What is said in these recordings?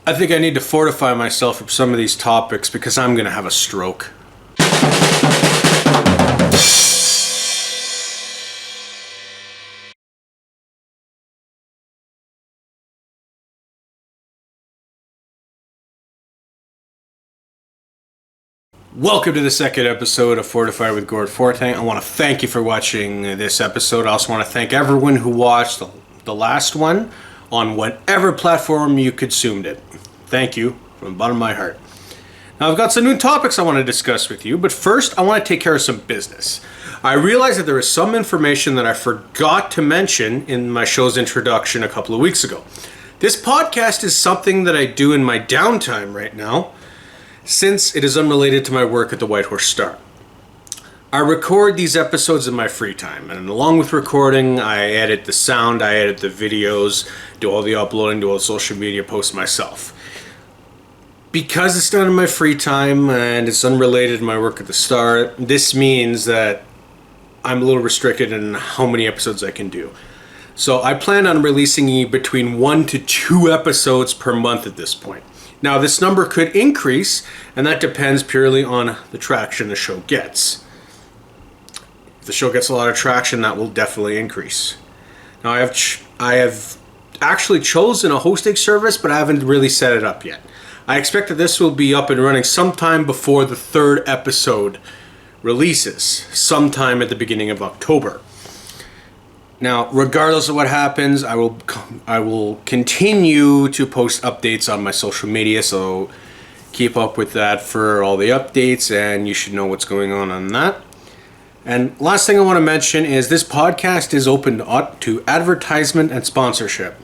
I think I need to fortify myself from some of these topics because I'm going to have a stroke. Welcome to the second episode of Fortified with Gord Fortin. I want to thank you for watching this episode. I also want to thank everyone who watched the last one on whatever platform you consumed it. Thank you from the bottom of my heart. Now I've got some new topics I want to discuss with you, but first I want to take care of some business. I realized that there is some information that I forgot to mention in my show's introduction a couple of weeks ago. This podcast is something that I do in my downtime right now, since it is unrelated to my work at the White Horse Star. I record these episodes in my free time, and along with recording, I edit the sound, I edit the videos, do all the uploading, do all the social media posts myself. Because it's done in my free time and it's unrelated to my work at the Star, this means that I'm a little restricted in how many episodes I can do. So I plan on releasing between 1 to 2 episodes per month at this point. Now this number could increase, and that depends purely on the traction the show gets. If the show gets a lot of traction, that will definitely increase. Now I have actually chosen a hosting service, but I haven't really set it up yet. I expect that this will be up and running sometime before the third episode releases, sometime at the beginning of October. Now, regardless of what happens, I will continue to post updates on my social media, so keep up with that for all the updates, and you should know what's going on that. And last thing I want to mention is this podcast is open to advertisement and sponsorship.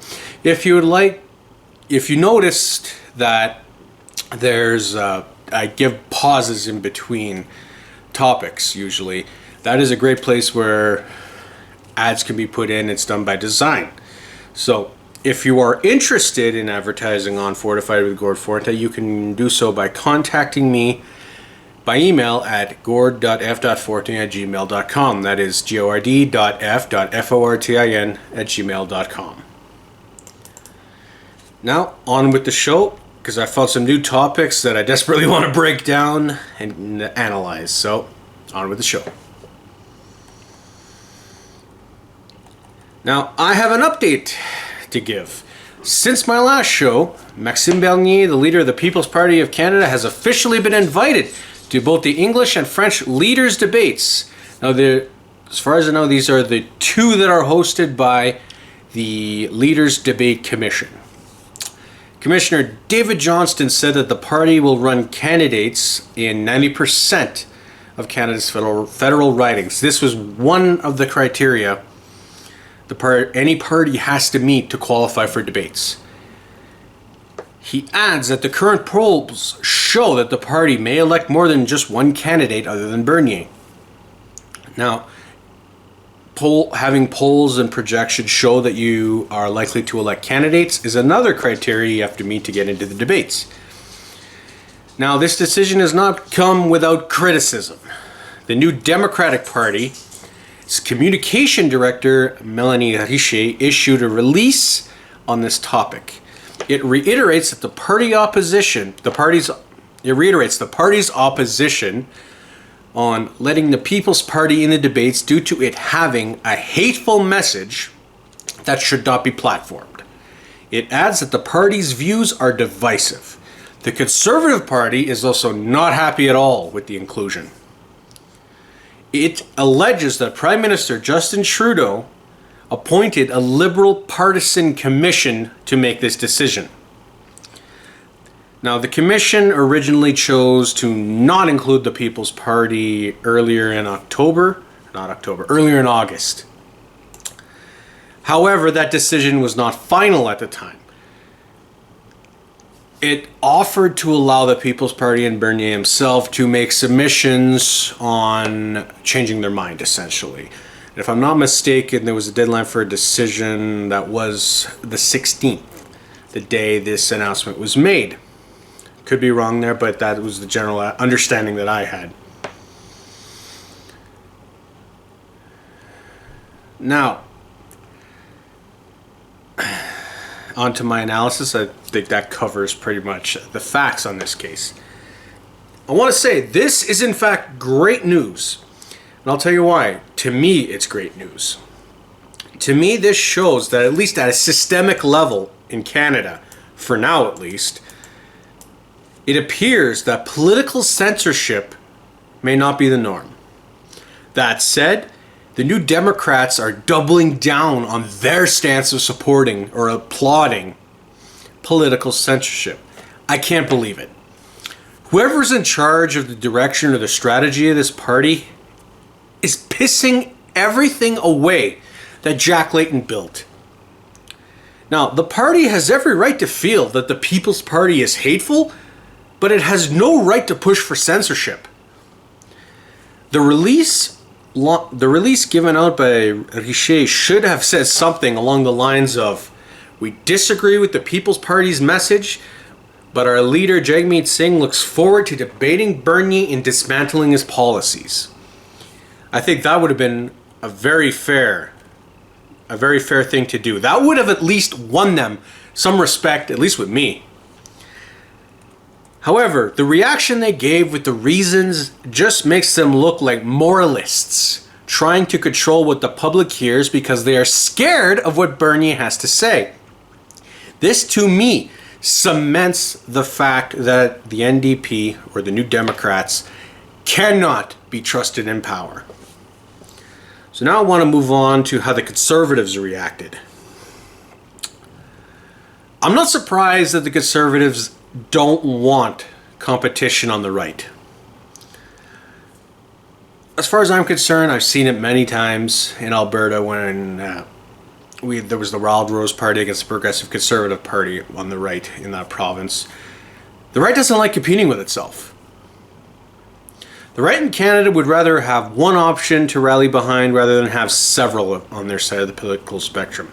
If you noticed that I give pauses in between topics usually, that is a great place where ads can be put in. It's done by design. So if you are interested in advertising on Fortified with Gord Fortin, you can do so by contacting me by email at gord.f.fortin@gmail.com. That is gord.f.fortin@gmail.com. Now, on with the show, because I found some new topics that I desperately want to break down and analyze. So, on with the show. Now, I have an update to give. Since my last show, Maxime Bernier, the leader of the People's Party of Canada, has officially been invited to both the English and French leaders' debates. Now, as far as I know, these are the two that are hosted by the Leaders' Debate Commission. Commissioner David Johnston said that the party will run candidates in 90% of Canada's federal ridings. This was one of the criteria any party has to meet to qualify for debates. He adds that the current polls show that the party may elect more than just one candidate other than Bernier. Now, having polls and projections show that you are likely to elect candidates is another criteria you have to meet to get into the debates. Now, this decision has not come without criticism. The new Democratic Party communication director Melanie Richer issued a release on this topic. It reiterates that the party's opposition on letting the People's Party in the debates due to it having a hateful message that should not be platformed. It adds that the party's views are divisive. The Conservative Party is also not happy at all with the inclusion. It alleges that Prime Minister Justin Trudeau appointed a Liberal partisan commission to make this decision. Now, the commission originally chose to not include the People's Party earlier in August. However, that decision was not final at the time. It offered to allow the People's Party and Bernier himself to make submissions on changing their mind, essentially. And if I'm not mistaken, there was a deadline for a decision that was the 16th, the day this announcement was made. Could be wrong there, but that was the general understanding that I had. Now, onto my analysis, I think that covers pretty much the facts on this case. I want to say this is in fact great news. And I'll tell you why. To me, it's great news. To me, this shows that at least at a systemic level in Canada, for now at least, it appears that political censorship may not be the norm. That said, the New Democrats are doubling down on their stance of supporting or applauding political censorship. I can't believe it. Whoever's in charge of the direction or the strategy of this party is pissing everything away that Jack Layton built. Now, the party has every right to feel that the People's Party is hateful, but it has no right to push for censorship. The release given out by Richer should have said something along the lines of, "We disagree with the People's Party's message, but our leader Jagmeet Singh looks forward to debating Bernier and dismantling his policies." I think that would have been a very fair thing to do. That would have at least won them some respect, at least with me. However, the reaction they gave with the reasons just makes them look like moralists trying to control what the public hears because they are scared of what Bernier has to say. This, to me, cements the fact that the NDP, or the New Democrats, cannot be trusted in power. So now I want to move on to how the Conservatives reacted. I'm not surprised that the Conservatives don't want competition on the right. As far as I'm concerned, I've seen it many times in Alberta when there was the Wild Rose Party against the Progressive Conservative Party on the right in that province. The right doesn't like competing with itself. The right in Canada would rather have one option to rally behind rather than have several on their side of the political spectrum.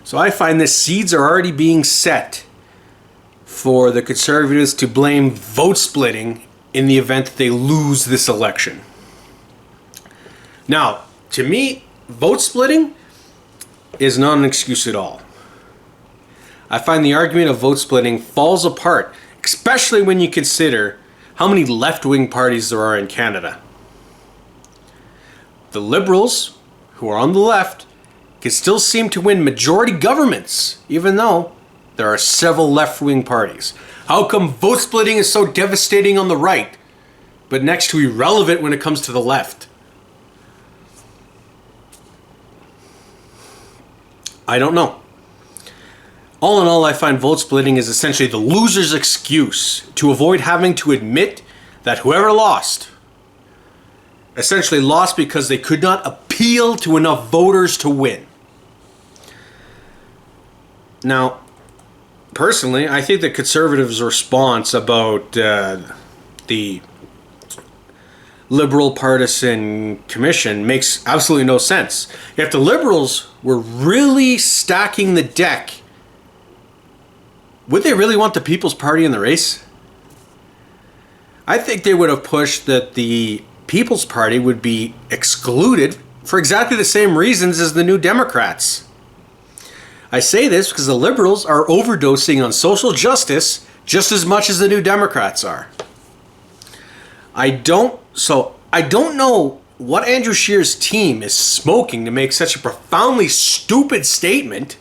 So I find the seeds are already being set for the Conservatives to blame vote splitting in the event that they lose this election. Now, to me, vote splitting is not an excuse at all. I find the argument of vote splitting falls apart, especially when you consider how many left-wing parties there are in Canada. The Liberals, who are on the left, can still seem to win majority governments, even though there are several left-wing parties. How come vote splitting is so devastating on the right, but next to irrelevant when it comes to the left? I don't know. All in all, I find vote splitting is essentially the loser's excuse to avoid having to admit that whoever lost essentially lost because they could not appeal to enough voters to win. Now, personally, I think the Conservatives' response about the Liberal Partisan Commission makes absolutely no sense. If the Liberals were really stacking the deck, would they really want the People's Party in the race? I think they would have pushed that the People's Party would be excluded for exactly the same reasons as the New Democrats. I say this because the Liberals are overdosing on social justice just as much as the New Democrats are. I don't know what Andrew Scheer's team is smoking to make such a profoundly stupid statement.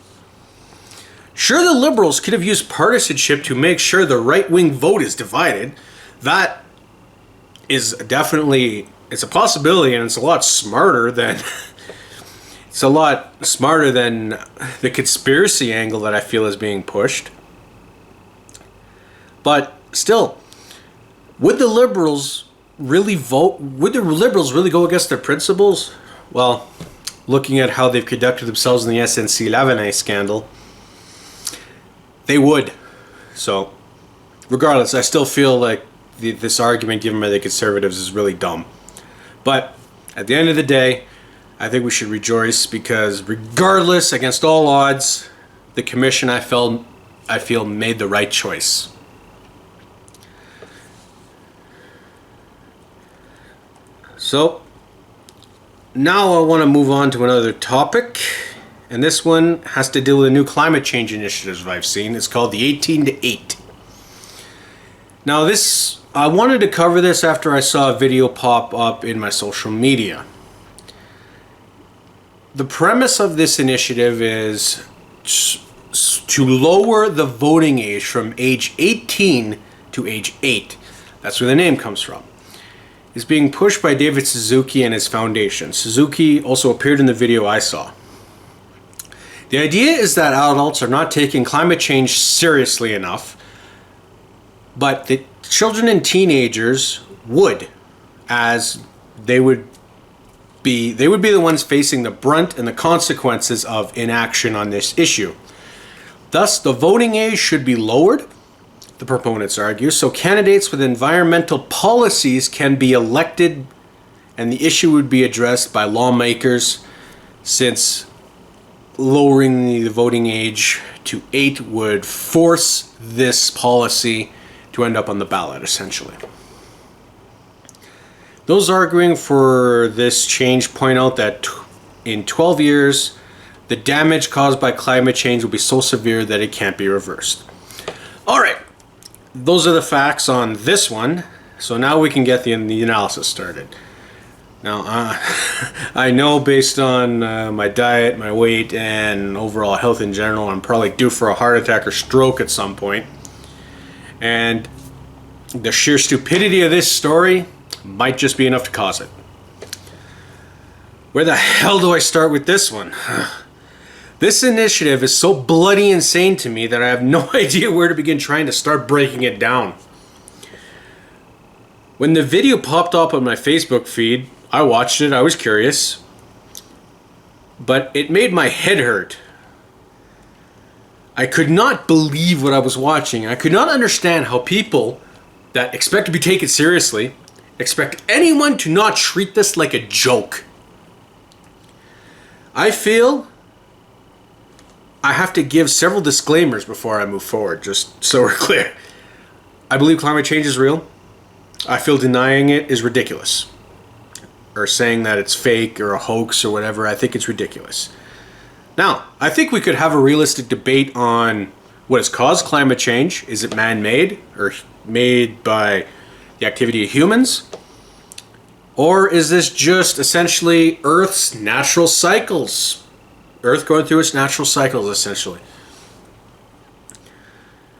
Sure, the Liberals could have used partisanship to make sure the right-wing vote is divided. That is definitely, it's a possibility, and it's a lot smarter than the conspiracy angle that I feel is being pushed. But still, would the Liberals really vote? Would the Liberals really go against their principles? Well, looking at how they've conducted themselves in the SNC-Lavalin scandal, they would. So, regardless, I still feel like this argument given by the Conservatives is really dumb. But at the end of the day, I think we should rejoice because regardless, against all odds, the Commission I feel made the right choice. So, now I want to move on to another topic, and this one has to deal with the new climate change initiatives I've seen. It's called the 18 to 8. Now I wanted to cover this after I saw a video pop up in my social media. The premise of this initiative is to lower the voting age from age 18 to age 8. That's where the name comes from. It's being pushed by David Suzuki and his foundation. Suzuki also appeared in the video I saw. The idea is that adults are not taking climate change seriously enough, but the children and teenagers would, as they would be the ones facing the brunt and the consequences of inaction on this issue. Thus, the voting age should be lowered, the proponents argue, so candidates with environmental policies can be elected and the issue would be addressed by lawmakers, since lowering the voting age to 8 would force this policy to end up on the ballot, essentially. Those arguing for this change point out that in 12 years, the damage caused by climate change will be so severe that it can't be reversed. All right, those are the facts on this one. So now we can get the analysis started. Now, I know based on my diet, my weight, and overall health in general, I'm probably due for a heart attack or stroke at some point. And the sheer stupidity of this story might just be enough to cause it. Where the hell do I start with this one? This initiative is so bloody insane to me that I have no idea where to begin trying to start breaking it down. When the video popped up on my Facebook feed, I watched it, I was curious, but it made my head hurt. I could not believe what I was watching. I could not understand how people that expect to be taken seriously expect anyone to not treat this like a joke. I feel I have to give several disclaimers before I move forward, just so we're clear. I believe climate change is real. I feel denying it is ridiculous. Or saying that it's fake or a hoax or whatever, I think it's ridiculous. Now, I think we could have a realistic debate on what has caused climate change. Is it man-made or made by the activity of humans? Or is this just essentially Earth's natural cycles? Earth going through its natural cycles, essentially.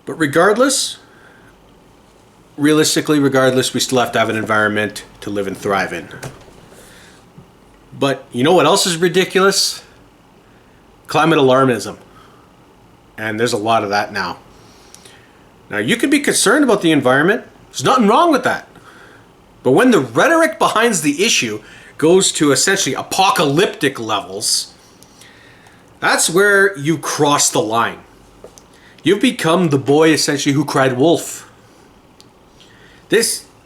But realistically, we still have to have an environment to live and thrive in. But you know what else is ridiculous? Climate alarmism. And there's a lot of that now. Now, you can be concerned about the environment. There's nothing wrong with that. But when the rhetoric behind the issue goes to essentially apocalyptic levels, that's where you cross the line. You've become the boy essentially who cried wolf.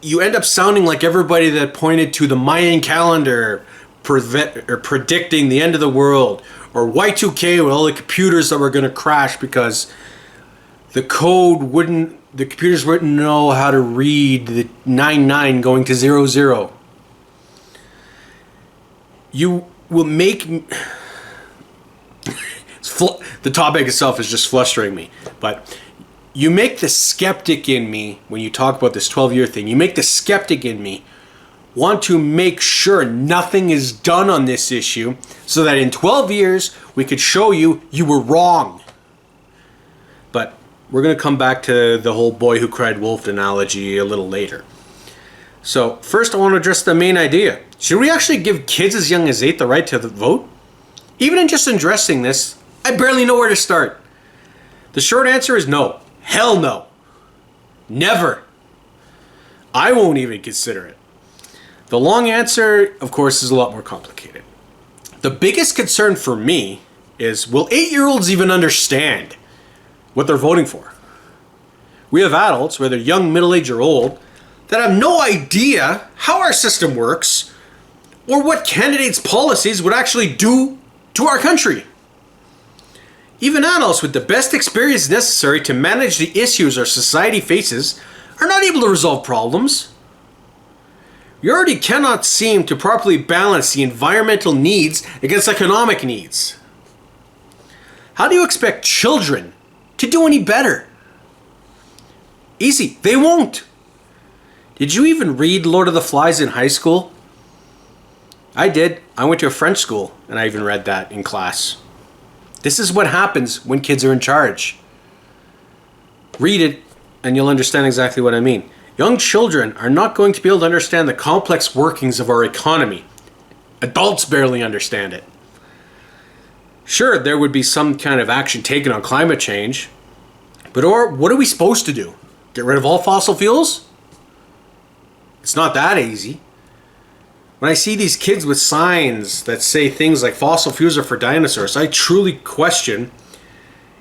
You end up sounding like everybody that pointed to the Mayan calendar predicting the end of the world, or Y2K with all the computers that were going to crash because the computers wouldn't know how to read the 99 going to 00. You will make the topic itself is just flustering me, but you make the skeptic in me, when you talk about this 12-year thing, you make the skeptic in me want to make sure nothing is done on this issue so that in 12 years we could show you were wrong. But we're going to come back to the whole boy who cried wolf analogy a little later. So first I want to address the main idea. Should we actually give kids as young as 8 the right to vote? Even in just addressing this, I barely know where to start. The short answer is no. Hell no. Never. I won't even consider it. The long answer, of course, is a lot more complicated. The biggest concern for me is, will 8-year-olds even understand what they're voting for? We have adults, whether young, middle-aged, or old, that have no idea how our system works or what candidates' policies would actually do to our country. Even adults with the best experience necessary to manage the issues our society faces are not able to resolve problems. You already cannot seem to properly balance the environmental needs against economic needs. How do you expect children to do any better? Easy. They won't. Did you even read Lord of the Flies in high school? I did. I went to a French school and I even read that in class. This is what happens when kids are in charge. Read it and you'll understand exactly what I mean. Young children are not going to be able to understand the complex workings of our economy. Adults barely understand it. Sure, there would be some kind of action taken on climate change, but what are we supposed to do? Get rid of all fossil fuels? It's not that easy. When I see these kids with signs that say things like fossil fuels are for dinosaurs, I truly question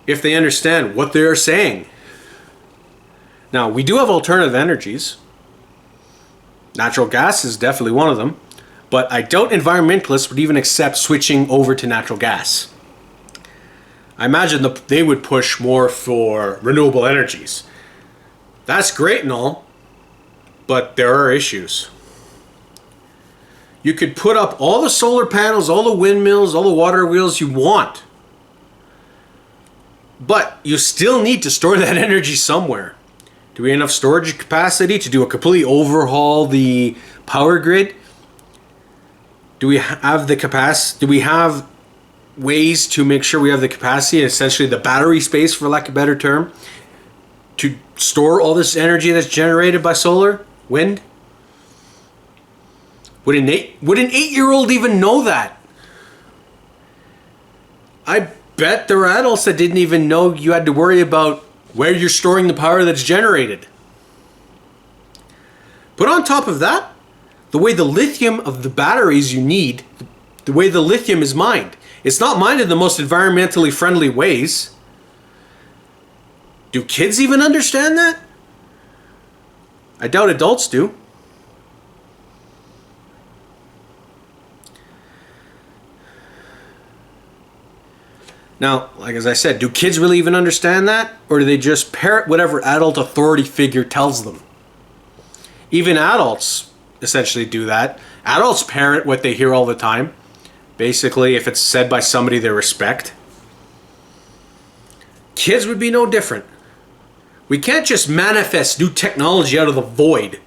if they understand what they are saying. Now, we do have alternative energies. Natural gas is definitely one of them, but I doubt environmentalists would even accept switching over to natural gas. I imagine they would push more for renewable energies. That's great and all, but there are issues. You could put up all the solar panels, all the windmills, all the water wheels you want, but you still need to store that energy somewhere. Do we have enough storage capacity to do a completely overhaul the power grid? Do we have the capacity? Do we have ways to make sure we have the capacity, essentially the battery space, for lack of a better term, to store all this energy that's generated by solar, wind? Would an 8-year-old even know that? I bet there are adults that didn't even know you had to worry about where you're storing the power that's generated. But on top of that, the way the lithium of the batteries you need, the way the lithium is mined, it's not mined in the most environmentally friendly ways. Do kids even understand that? I doubt adults do. Now, like as I said, do kids really even understand that? Or do they just parrot whatever adult authority figure tells them? Even adults essentially do that. Adults parrot what they hear all the time. Basically, if it's said by somebody they respect. Kids would be no different. We can't just manifest new technology out of the void.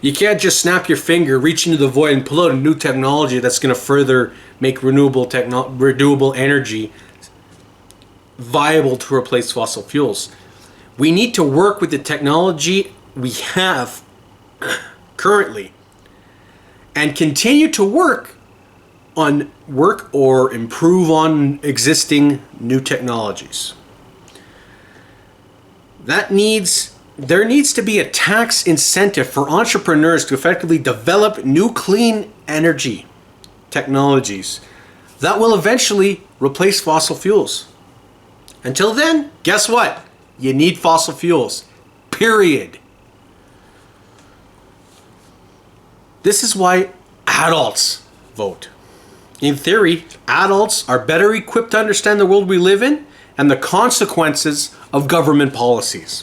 You can't just snap your finger, reach into the void, and pull out a new technology that's going to further make renewable energy viable to replace fossil fuels. We need to work with the technology we have currently and continue to work or improve on existing new technologies. There needs to be a tax incentive for entrepreneurs to effectively develop new clean energy technologies that will eventually replace fossil fuels. Until then, guess what? You need fossil fuels. Period. This is why adults vote. In theory, adults are better equipped to understand the world we live in and the consequences of government policies.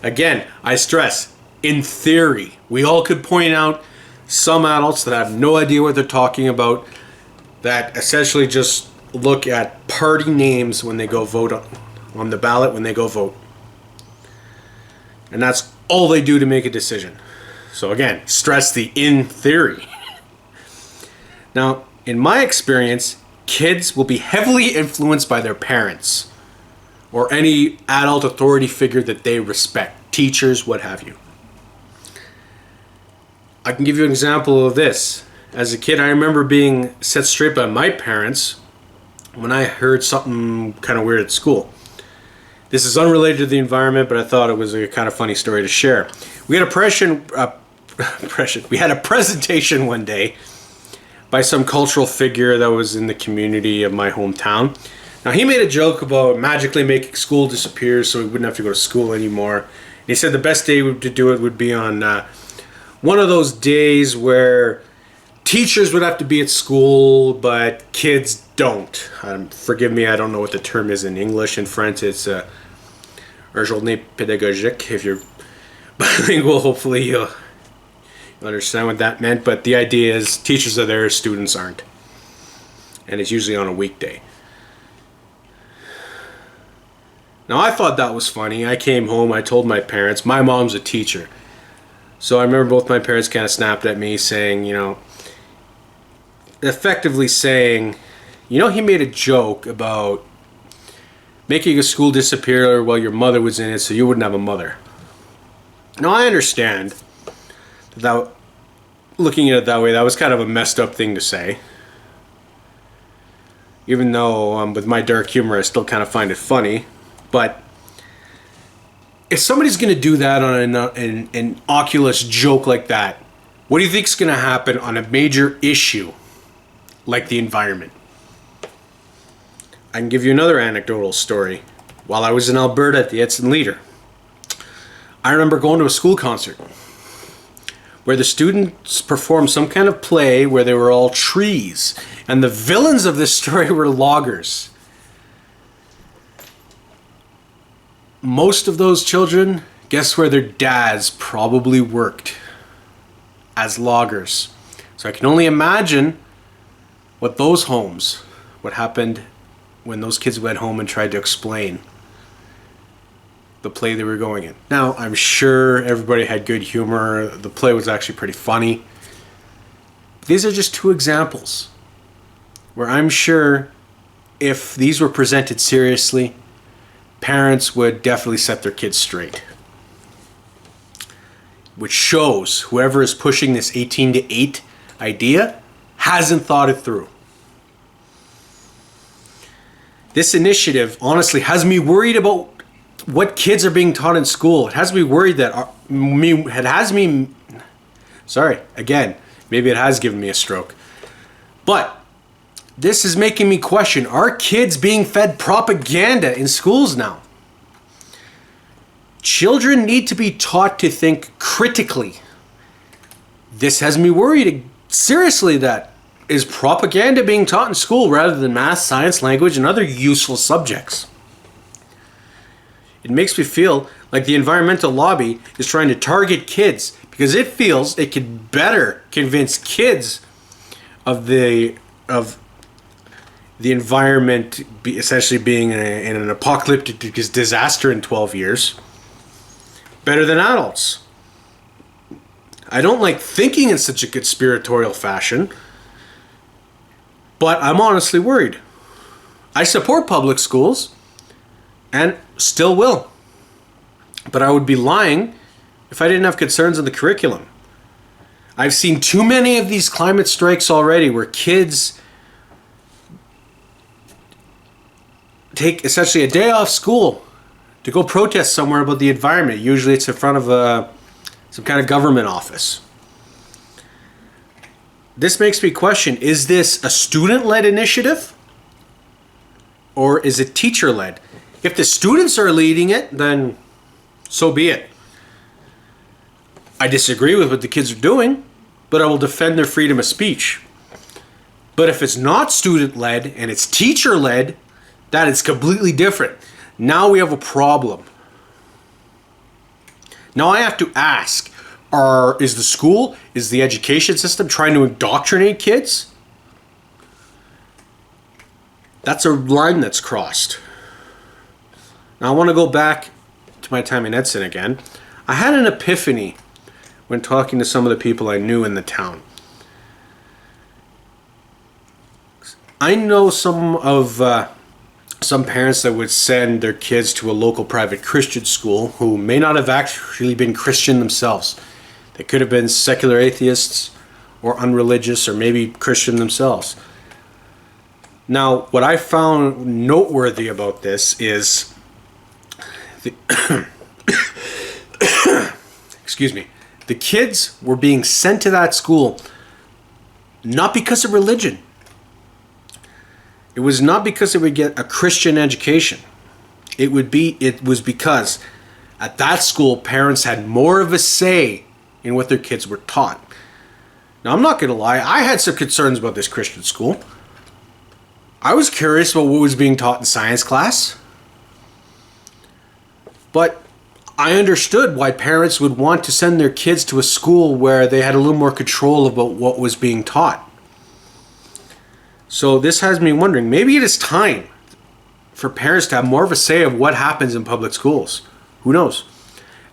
Again, I stress, in theory. We all could point out some adults that have no idea what they're talking about, that essentially just look at party names when they go vote on the ballot when they go vote. And that's all they do to make a decision. So again, stress the in theory. Now, in my experience, kids will be heavily influenced by their parents or any adult authority figure that they respect, teachers, what have you. I can give you an example of this. As a kid, I remember being set straight by my parents when I heard something kind of weird at school. This is unrelated to the environment, but I thought it was a kind of funny story to share. We had a presentation one day by some cultural figure that was in the community of my hometown. Now, he made a joke about magically making school disappear so we wouldn't have to go to school anymore. And he said the best day to do it would be on one of those days where teachers would have to be at school, but kids don't. Forgive me, I don't know what the term is in English. In French, it's un journée pédagogique. If you're bilingual, hopefully you'll understand what that meant. But the idea is teachers are there, students aren't. and it's usually on a weekday. Now, I thought that was funny. I came home, I told my parents. My mom's a teacher. So I remember both my parents kind of snapped at me saying, effectively saying, he made a joke about making a school disappear while your mother was in it so you wouldn't have a mother. Now, I understand that looking at it that way, that was kind of a messed up thing to say. Even though with my dark humor, I still kind of find it funny. But if somebody's going to do that on an Oculus joke like that, what do you think is going to happen on a major issue like the environment? I can give you another anecdotal story. While I was in Alberta at the Edson Leader, I remember going to a school concert where the students performed some kind of play where they were all trees, and the villains of this story were loggers. Most of those children, guess where their dads probably worked? As loggers. So I can only imagine what happened when those kids went home and tried to explain the play they were going in. Now, I'm sure everybody had good humor. The play was actually pretty funny. These are just two examples where I'm sure if these were presented seriously, parents would definitely set their kids straight. Which shows whoever is pushing this 18 to 8 idea hasn't thought it through. This initiative honestly has me worried about what kids are being taught in school. It has me worried that maybe it has given me a stroke. But this is making me question, are kids being fed propaganda in schools now? Children need to be taught to think critically. This has me worried seriously that is propaganda being taught in school rather than math, science, language, and other useful subjects. It makes me feel like the environmental lobby is trying to target kids because it feels it could better convince kids of the environment essentially being in an apocalyptic disaster in 12 years better than adults. I don't like thinking in such a conspiratorial fashion, but I'm honestly worried. I support public schools and still will. But I would be lying if I didn't have concerns in the curriculum. I've seen too many of these climate strikes already where kids take essentially a day off school to go protest somewhere about the environment. Usually it's in front of some kind of government office. This makes me question, is this a student-led initiative or is it teacher-led? If the students are leading it, then so be it. I disagree with what the kids are doing, but I will defend their freedom of speech. But if it's not student-led and it's teacher-led, that is completely different. Now we have a problem. Now I have to ask, is the education system trying to indoctrinate kids? That's a line that's crossed. Now I want to go back to my time in Edson again. I had an epiphany when talking to some of the people I knew in the town. I know some parents that would send their kids to a local private Christian school who may not have actually been Christian themselves. They could have been secular atheists or unreligious or maybe Christian themselves. Now, what I found noteworthy about this is the kids were being sent to that school not because of religion. It was not because they would get a Christian education. It was because at that school parents had more of a say in what their kids were taught. Now I'm not going to lie, I had some concerns about this Christian school. I was curious about what was being taught in science class. But I understood why parents would want to send their kids to a school where they had a little more control about what was being taught. So this has me wondering, maybe it is time for parents to have more of a say of what happens in public schools. Who knows?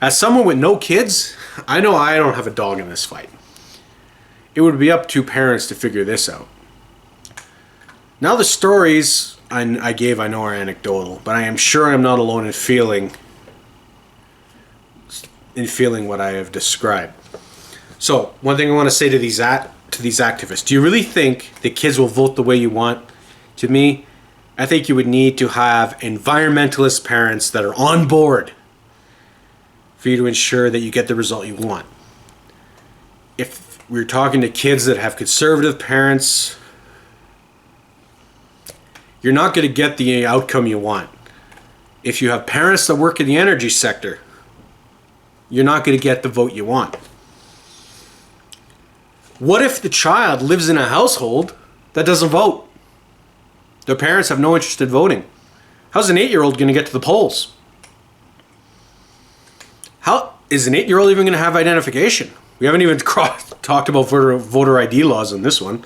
As someone with no kids, I know I don't have a dog in this fight. It would be up to parents to figure this out. Now the stories I gave, I know are anecdotal, but I am sure I'm not alone in feeling what I have described. So one thing I want to say to these activists: do you really think the kids will vote the way you want? To me, I think you would need to have environmentalist parents that are on board for you to ensure that you get the result you want. If we're talking to kids that have conservative parents, you're not going to get the outcome you want. If you have parents that work in the energy sector, you're not going to get the vote you want. What if the child lives in a household that doesn't vote? Their parents have no interest in voting. How's an 8-year-old going to get to the polls? How is an 8-year-old even going to have identification? We haven't even talked about voter ID laws on this one.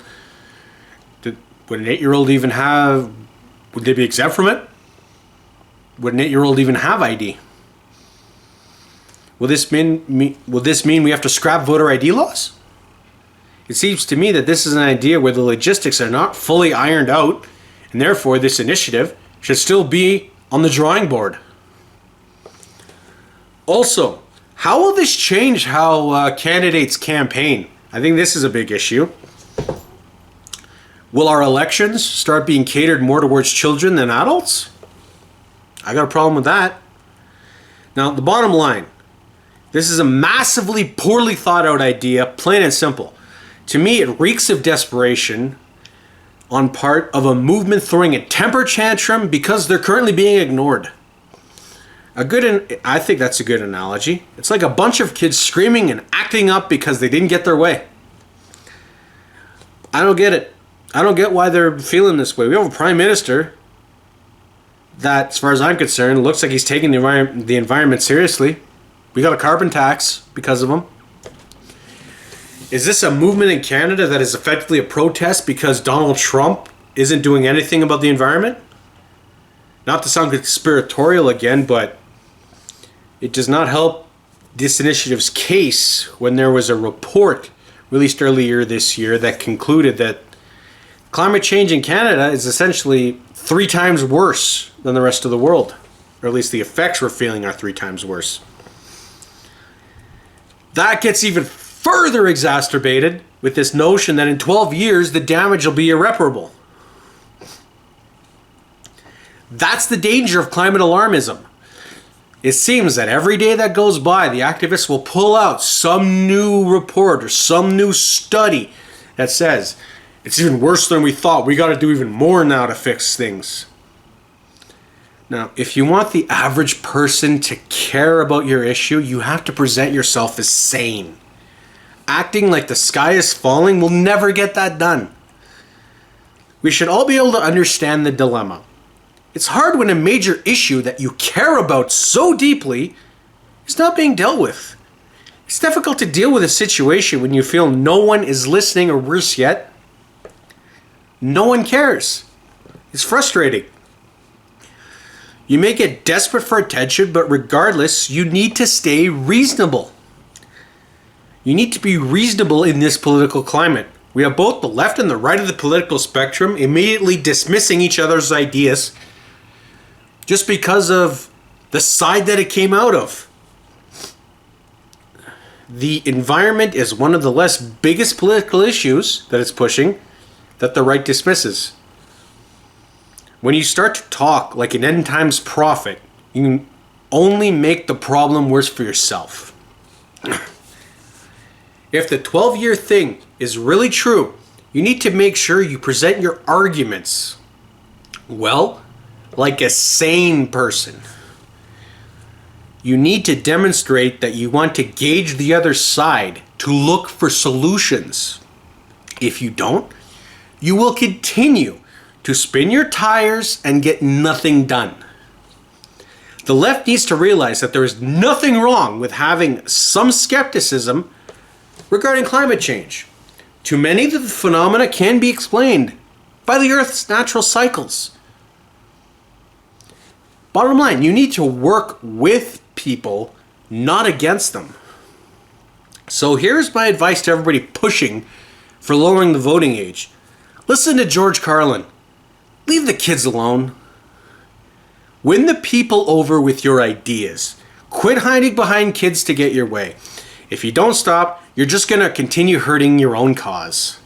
Would an 8-year-old even have... Would they be exempt from it? Would an 8-year-old even have ID? Will this mean we have to scrap voter ID laws? It seems to me that this is an idea where the logistics are not fully ironed out, and therefore this initiative should still be on the drawing board. Also, how will this change how candidates campaign? I think this is a big issue. Will our elections start being catered more towards children than adults? I got a problem with that. Now, the bottom line, this is a massively poorly thought out idea, plain and simple. To me, it reeks of desperation on part of a movement throwing a temper tantrum because they're currently being ignored. I think that's a good analogy. It's like a bunch of kids screaming and acting up because they didn't get their way. I don't get it. I don't get why they're feeling this way. We have a prime minister that, as far as I'm concerned, looks like he's taking the environment seriously. We got a carbon tax because of him. Is this a movement in Canada that is effectively a protest because Donald Trump isn't doing anything about the environment? Not to sound conspiratorial again, but it does not help this initiative's case when there was a report released earlier this year that concluded that climate change in Canada is essentially 3 times worse than the rest of the world. Or at least the effects we're feeling are 3 times worse. That gets even further exacerbated with this notion that in 12 years the damage will be irreparable. That's the danger of climate alarmism. It seems that every day that goes by, the activists will pull out some new report or some new study that says, it's even worse than we thought. We got to do even more now to fix things. Now, if you want the average person to care about your issue, you have to present yourself as sane. Acting like the sky is falling will never get that done. We should all be able to understand the dilemma. It's hard when a major issue that you care about so deeply is not being dealt with. It's difficult to deal with a situation when you feel no one is listening, or worse yet, no one cares. It's frustrating. You may get desperate for attention, but regardless, you need to stay reasonable. You need to be reasonable in this political climate. We have both the left and the right of the political spectrum immediately dismissing each other's ideas just because of the side that it came out of. The environment is one of the biggest political issues that it's pushing that the right dismisses. When you start to talk like an end times prophet, you only make the problem worse for yourself. If the 12-year thing is really true, you need to make sure you present your arguments, well, like a sane person. You need to demonstrate that you want to gauge the other side to look for solutions. If you don't, you will continue to spin your tires and get nothing done. The left needs to realize that there is nothing wrong with having some skepticism regarding climate change. To many, the phenomena can be explained by the Earth's natural cycles. Bottom line, you need to work with people, not against them. So here's my advice to everybody pushing for lowering the voting age. Listen to George Carlin. Leave the kids alone. Win the people over with your ideas. Quit hiding behind kids to get your way. If you don't stop, you're just going to continue hurting your own cause.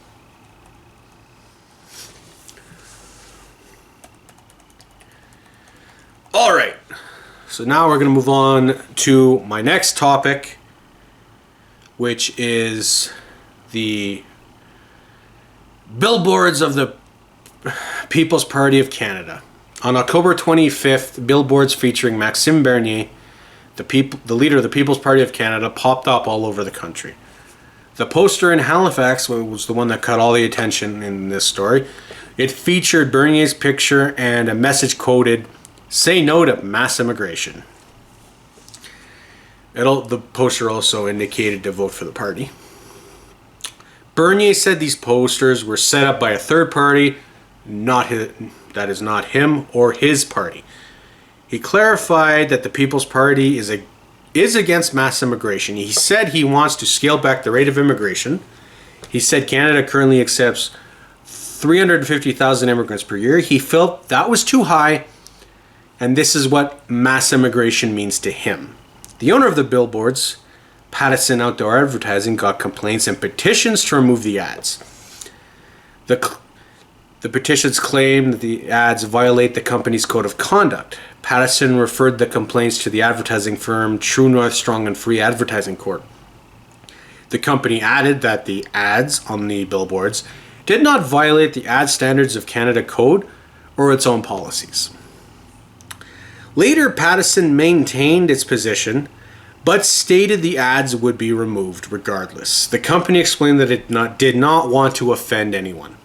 All right. So now we're going to move on to my next topic, which is the billboards of the People's Party of Canada. On October 25th, billboards featuring Maxime Bernier, the leader of the People's Party of Canada, popped up all over the country. The poster in Halifax was the one that caught all the attention in this story. It featured Bernier's picture and a message quoted, "Say no to mass immigration." The poster also indicated to vote for the party. Bernier said these posters were set up by a third party, that is not him or his party. He clarified that the People's Party is against mass immigration. He said he wants to scale back the rate of immigration. He said Canada currently accepts 350,000 immigrants per year. He felt that was too high, and this is what mass immigration means to him. The owner of the billboards, Pattison Outdoor Advertising, got complaints and petitions to remove the ads. The petitions claim that the ads violate the company's code of conduct. Pattison referred the complaints to the advertising firm True North Strong and Free Advertising Corp. The company added that the ads on the billboards did not violate the Ad Standards of Canada Code or its own policies. Later, Pattison maintained its position, but stated the ads would be removed regardless. The company explained that it did not want to offend anyone.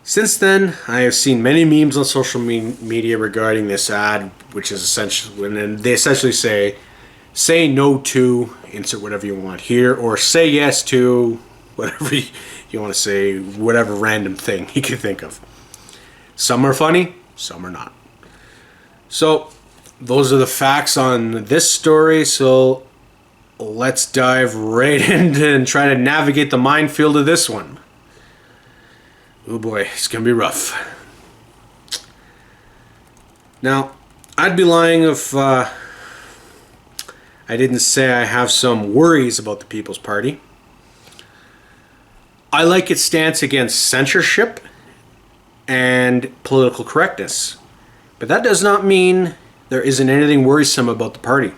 Since then, I have seen many memes on social media regarding this ad, which is essentially, and they essentially say no to, insert whatever you want here, or say yes to, whatever you want to say, whatever random thing you can think of. Some are funny, some are not. So, those are the facts on this story, so let's dive right into and try to navigate the minefield of this one. Oh boy, it's going to be rough. Now, I'd be lying if I didn't say I have some worries about the People's Party. I like its stance against censorship and political correctness. But that does not mean there isn't anything worrisome about the party.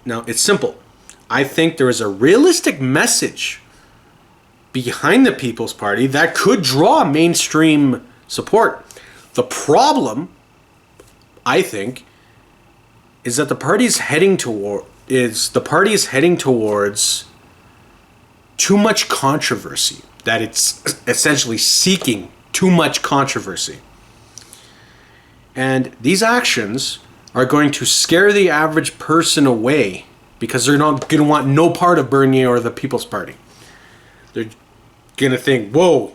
Now, it's simple. I think there is a realistic message behind the People's Party that could draw mainstream support. The problem, I think, is that the party is heading towards too much controversy. That it's essentially seeking too much controversy. And these actions are going to scare the average person away because they're not going to want no part of Bernier or the People's Party. They're going to think, whoa,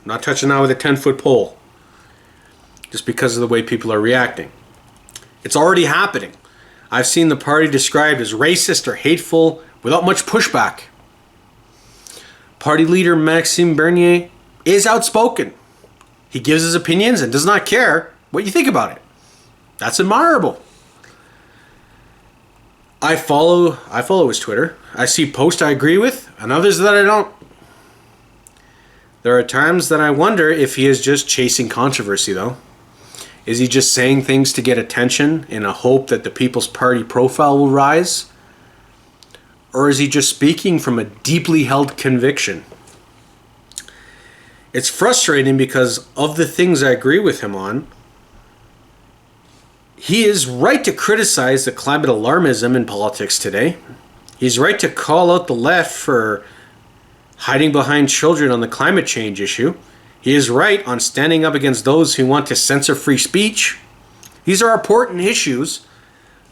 not touching that with a 10-foot pole. Just because of the way people are reacting. It's already happening. I've seen the party described as racist or hateful without much pushback. Party leader Maxime Bernier is outspoken. He gives his opinions and does not care what you think about it. That's admirable. I follow his Twitter. I see posts I agree with and others that I don't. There are times that I wonder if he is just chasing controversy though. Is he just saying things to get attention in a hope that the People's Party profile will rise? Or is he just speaking from a deeply held conviction? It's frustrating because of the things I agree with him on. He is right to criticize the climate alarmism in politics today. He's right to call out the left for hiding behind children on the climate change issue. He is right on standing up against those who want to censor free speech. These are important issues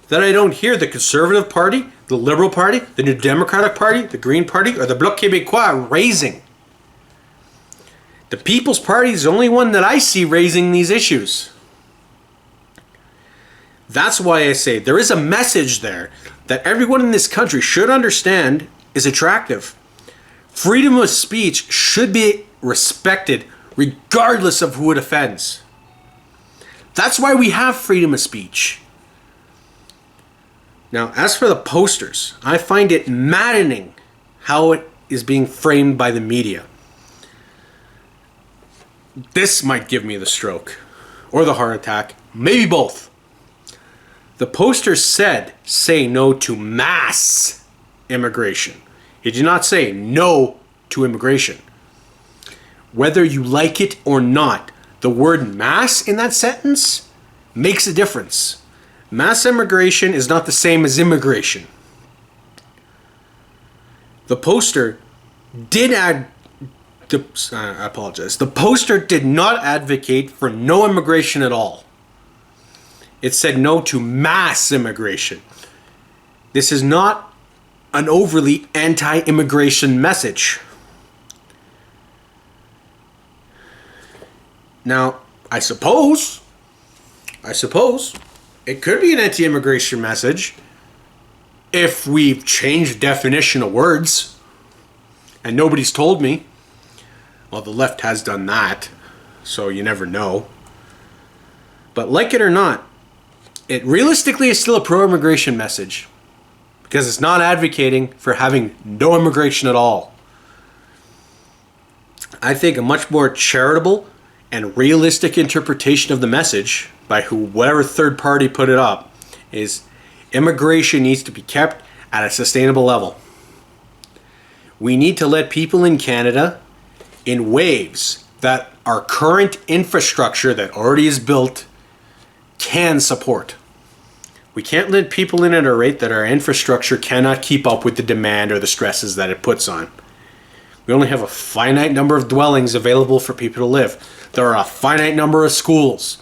that I don't hear the Conservative Party, the Liberal Party, the New Democratic Party, the Green Party, or the Bloc Québécois raising. The People's Party is the only one that I see raising these issues. That's why I say there is a message there that everyone in this country should understand is attractive. Freedom of speech should be respected regardless of who it offends. That's why we have freedom of speech. Now, as for the posters, I find it maddening how it is being framed by the media. This might give me the stroke or the heart attack, maybe both. The poster said, say no to mass immigration. It did not say no to immigration. Whether you like it or not, the word mass in that sentence makes a difference. Mass immigration is not the same as immigration. The poster did I apologize. The poster did not advocate for no immigration at all. It said no to mass immigration. This is not an overly anti-immigration message. Now, I suppose it could be an anti-immigration message if we've changed the definition of words and nobody's told me. Well, the left has done that, so you never know. But like it or not, it realistically is still a pro-immigration message because it's not advocating for having no immigration at all. I think a much more charitable and realistic interpretation of the message by whoever third party put it up is immigration needs to be kept at a sustainable level. We need to let people in Canada in waves that our current infrastructure that already is built can support. We can't let people in at a rate that our infrastructure cannot keep up with the demand or the stresses that it puts on. We only have a finite number of dwellings available for people to live. There are a finite number of schools.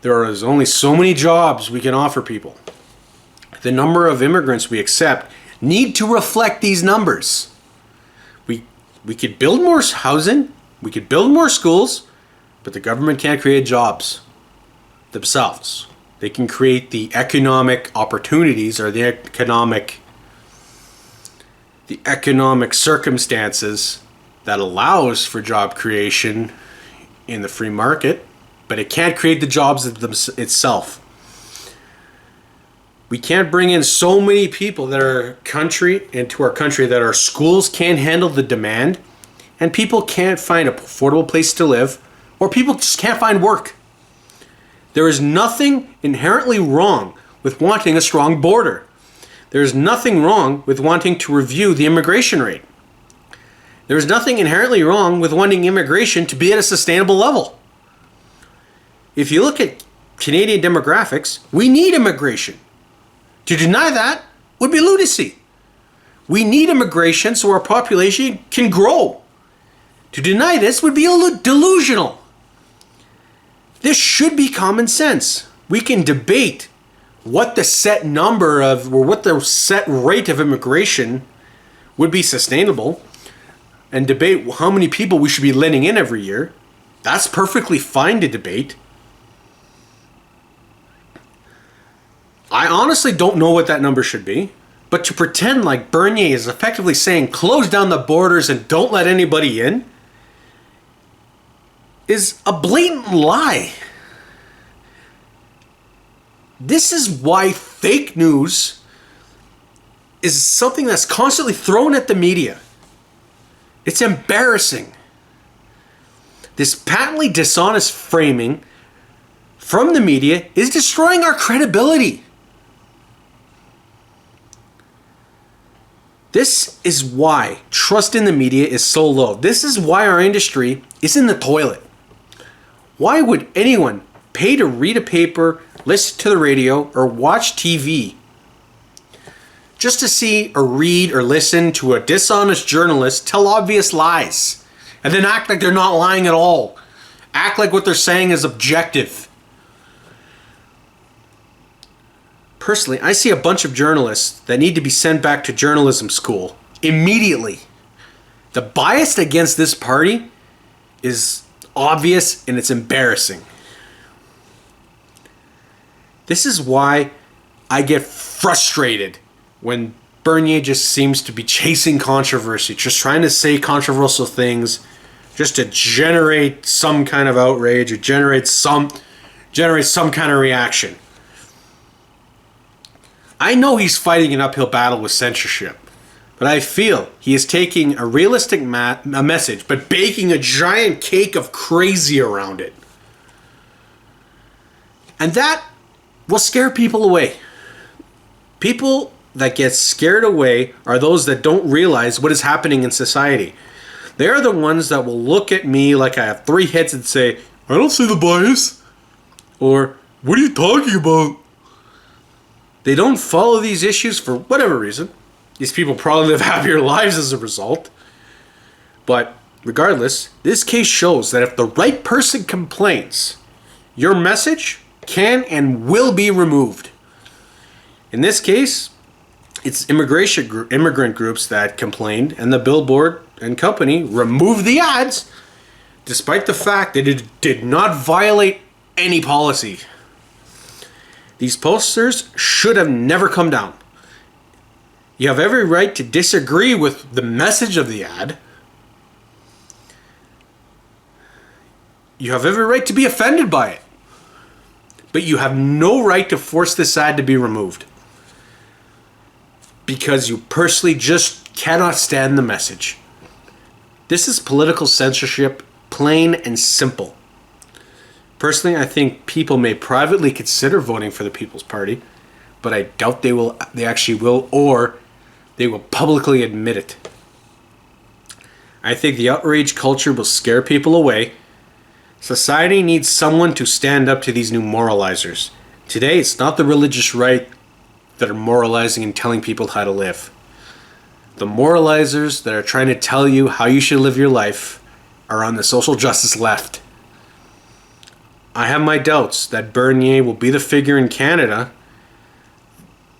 There is only so many jobs we can offer people. The number of immigrants we accept need to reflect these numbers. We could build more housing, we could build more schools, but the government can't create jobs themselves. They can create the economic opportunities or the economic circumstances that allows for job creation in the free market, but it can't create the jobs itself. We can't bring in so many people into our country that our schools can't handle the demand and people can't find an affordable place to live or people just can't find work. There is nothing inherently wrong with wanting a strong border. There is nothing wrong with wanting to review the immigration rate. There is nothing inherently wrong with wanting immigration to be at a sustainable level. If you look at Canadian demographics, we need immigration. To deny that would be lunacy. We need immigration so our population can grow. To deny this would be delusional. This should be common sense. We can debate what the set number of, or what the set rate of immigration would be sustainable, and debate how many people we should be letting in every year. That's perfectly fine to debate. I honestly don't know what that number should be, but to pretend like Bernier is effectively saying close down the borders and don't let anybody in is a blatant lie. This is why fake news is something that's constantly thrown at the media. It's embarrassing. This patently dishonest framing from the media is destroying our credibility. This is why trust in the media is so low. This is why our industry is in the toilet. Why would anyone pay to read a paper, listen to the radio, or watch TV just to see or read or listen to a dishonest journalist tell obvious lies and then act like they're not lying at all? Act like what they're saying is objective. Personally, I see a bunch of journalists that need to be sent back to journalism school immediately. The bias against this party is obvious and it's embarrassing. This is why I get frustrated when Bernier just seems to be chasing controversy, just trying to say controversial things just to generate some kind of outrage or generate some kind of reaction. I know he's fighting an uphill battle with censorship, but I feel he is taking a realistic a message but baking a giant cake of crazy around it. And that will scare people away. People that get scared away are those that don't realize what is happening in society. They're the ones that will look at me like I have 3 heads and say, I don't see the bias. Or, what are you talking about? They don't follow these issues for whatever reason. These people probably live happier lives as a result. But regardless, this case shows that if the right person complains, your message can and will be removed. In this case, it's immigrant groups that complained, and the billboard and company removed the ads, despite the fact that it did not violate any policy. These posters should have never come down. You have every right to disagree with the message of the ad. You have every right to be offended by it. But you have no right to force this ad to be removed. Because you personally just cannot stand the message. This is political censorship, plain and simple. Personally, I think people may privately consider voting for the People's Party, but I doubt they actually will, or they will publicly admit it. I think the outrage culture will scare people away. Society needs someone to stand up to these new moralizers. Today, it's not the religious right that are moralizing and telling people how to live. The moralizers that are trying to tell you how you should live your life are on the social justice left. I have my doubts that Bernier will be the figure in Canada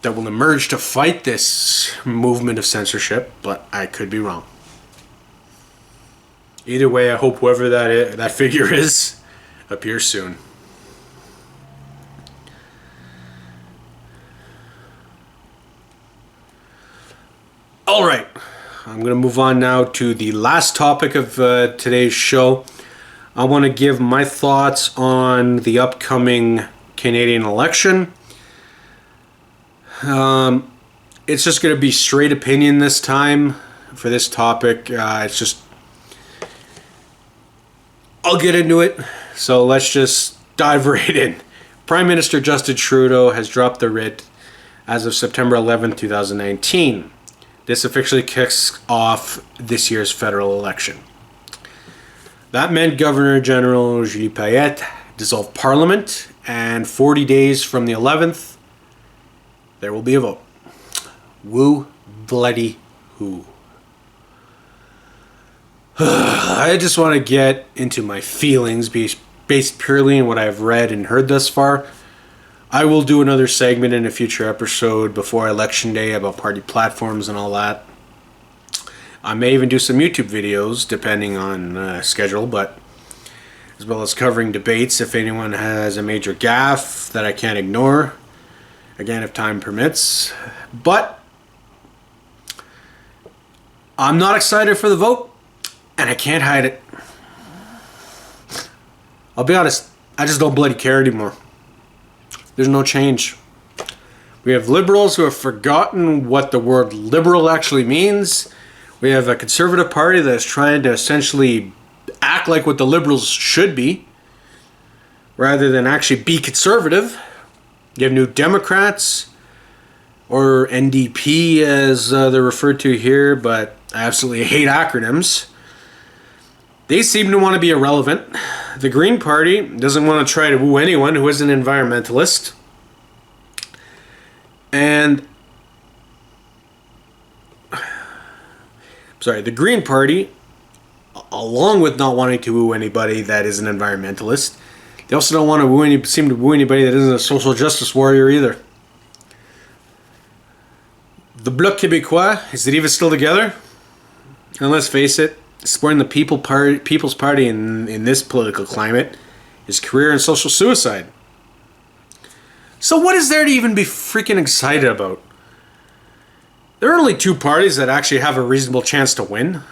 that will emerge to fight this movement of censorship, but I could be wrong. Either way, I hope whoever that figure is appears soon. All right, I'm going to move on now to the last topic of today's show. I want to give my thoughts on the upcoming Canadian election. It's just going to be straight opinion this time for this topic. It's just, I'll get into it. So let's just dive right in. Prime Minister Justin Trudeau has dropped the writ as of September 11, 2019. This officially kicks off this year's federal election. That meant Governor General Julie Payette dissolved Parliament, and 40 days from the 11th, there will be a vote. Woo bloody who. I just want to get into my feelings based purely on what I've read and heard thus far. I will do another segment in a future episode before Election Day about party platforms and all that. I may even do some YouTube videos depending on schedule, but as well as covering debates if anyone has a major gaffe that I can't ignore. Again, if time permits. But I'm not excited for the vote, and I can't hide it. I'll be honest, I just don't bloody care anymore. There's no change. We have liberals who have forgotten what the word liberal actually means. We have a conservative party that is trying to essentially act like what the liberals should be, rather than actually be conservative. You have New Democrats, or NDP as they're referred to here, but I absolutely hate acronyms. They seem to want to be irrelevant. The Green Party doesn't want to try to woo anyone who is an environmentalist. And the Green Party, along with not wanting to woo anybody that is an environmentalist, they also don't want to seem to woo anybody that isn't a social justice warrior either. The Bloc Québécois, is it even still together? And let's face it, supporting the People's Party in this political climate is career and social suicide. So what is there to even be freaking excited about? There are only two parties that actually have a reasonable chance to win.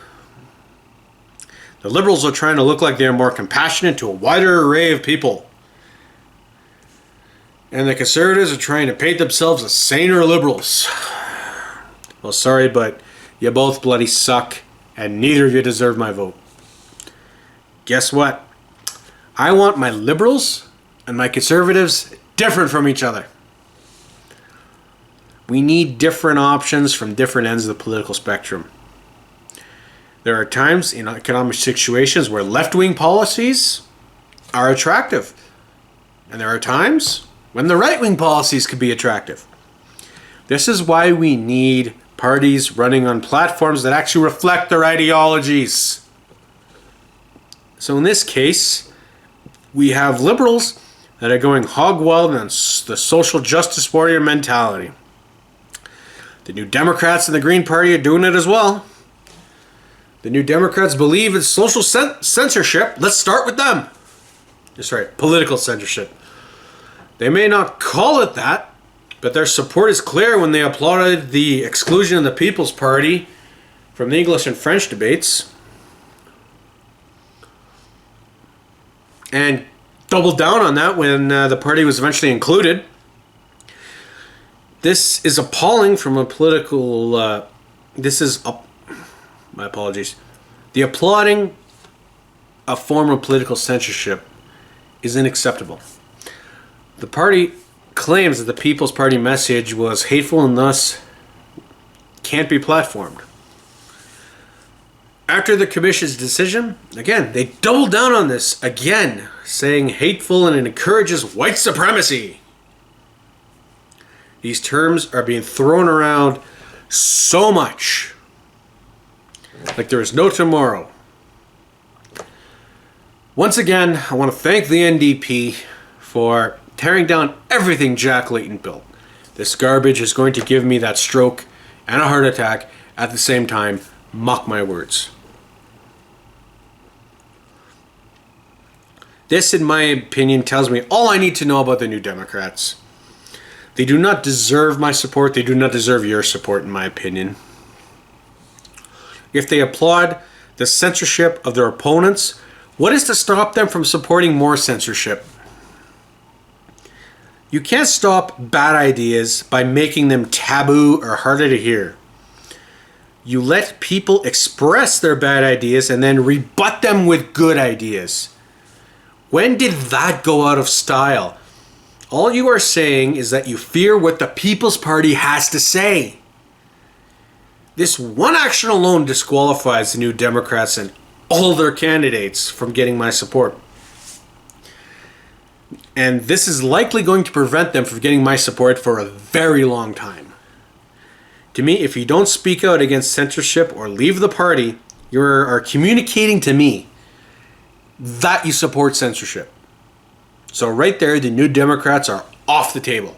The Liberals are trying to look like they're more compassionate to a wider array of people. And the Conservatives are trying to paint themselves as saner Liberals. Well, sorry, but you both bloody suck, and neither of you deserve my vote. Guess what? I want my Liberals and my Conservatives different from each other. We need different options from different ends of the political spectrum. There are times in economic situations where left-wing policies are attractive. And there are times when the right-wing policies could be attractive. This is why we need parties running on platforms that actually reflect their ideologies. So in this case, we have Liberals that are going hog wild on the social justice warrior mentality. The New Democrats and the Green Party are doing it as well. The New Democrats believe in social censorship. Let's start with them. That's right, political censorship. They may not call it that, but their support is clear when they applauded the exclusion of the People's Party from the English and French debates. And doubled down on that when the party was eventually included. This is appalling from a political... my apologies. The applauding a form of political censorship is unacceptable. The party claims that the People's Party message was hateful and thus can't be platformed. After the Commission's decision, again, they doubled down on this again, saying hateful and it encourages white supremacy. These terms are being thrown around so much, like there is no tomorrow. Once again, I want to thank the NDP for tearing down everything Jack Layton built. This garbage is going to give me that stroke and a heart attack at the same time. Mock my words. This, in my opinion, tells me all I need to know about the New Democrats. They do not deserve my support. They do not deserve your support, in my opinion. If they applaud the censorship of their opponents, what is to stop them from supporting more censorship? You can't stop bad ideas by making them taboo or harder to hear. You let people express their bad ideas and then rebut them with good ideas. When did that go out of style? All you are saying is that you fear what the People's Party has to say. This one action alone disqualifies the New Democrats and all their candidates from getting my support. And this is likely going to prevent them from getting my support for a very long time. To me, if you don't speak out against censorship or leave the party, you are communicating to me that you support censorship. So right there, the New Democrats are off the table.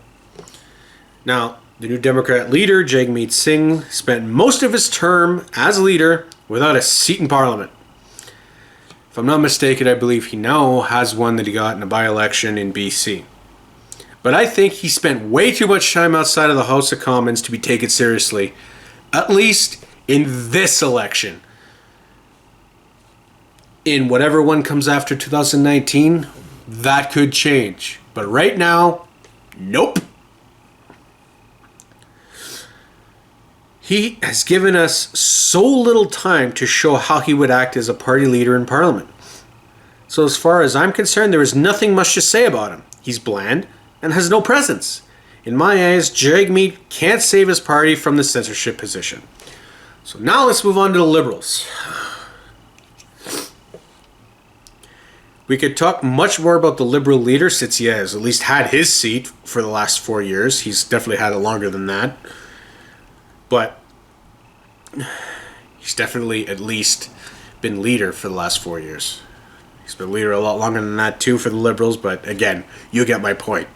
Now, the New Democrat leader, Jagmeet Singh, spent most of his term as leader without a seat in Parliament. If I'm not mistaken, I believe he now has one that he got in a by-election in BC. But I think he spent way too much time outside of the House of Commons to be taken seriously, at least in this election. In whatever one comes after 2019, that could change. But right now, nope. He has given us so little time to show how he would act as a party leader in Parliament. So as far as I'm concerned, there is nothing much to say about him. He's bland and has no presence. In my eyes, Jagmeet can't save his party from the censorship position. So now let's move on to the Liberals. We could talk much more about the Liberal leader since he has at least had his seat for the last 4 years. He's definitely had it longer than that. But he's definitely at least been leader for the last 4 years. He's been leader a lot longer than that too for the Liberals, but again, you get my point.